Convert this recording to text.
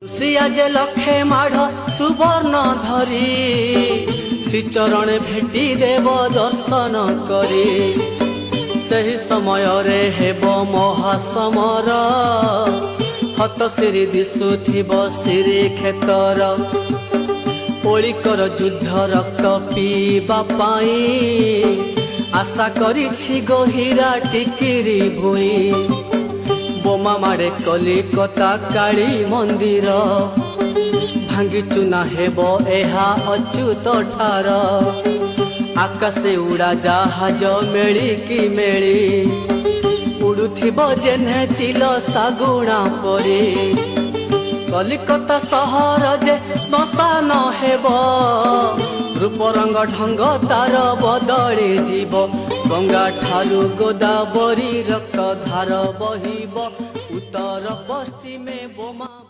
सिया जे लखे माढ़ सुवर्ण धरी श्रीचरण भेटी देव दर्शन करी सही समय रे हेब महासमर हत सिरी दिशुथिब सिरी क्षेतर ओलिकर युद्ध रक्त पीवा पाई आशा करिछि गहिरा टिकिरी भुई बोमा मारे कलिकता काली मंदिर भांगी चुना हेब एहा अच्युत ठार आकाशे उड़ा जहाज मेली कि मेली उड़ुथिब जेने चिल सागुणा परी कलिकता सहर जे श्मशान हेब रूपरंग ढंग तार बदली जीव गंगा ठारू गोदावरी रक्त धार बहिब उत्तर पश्चिमे बोमा।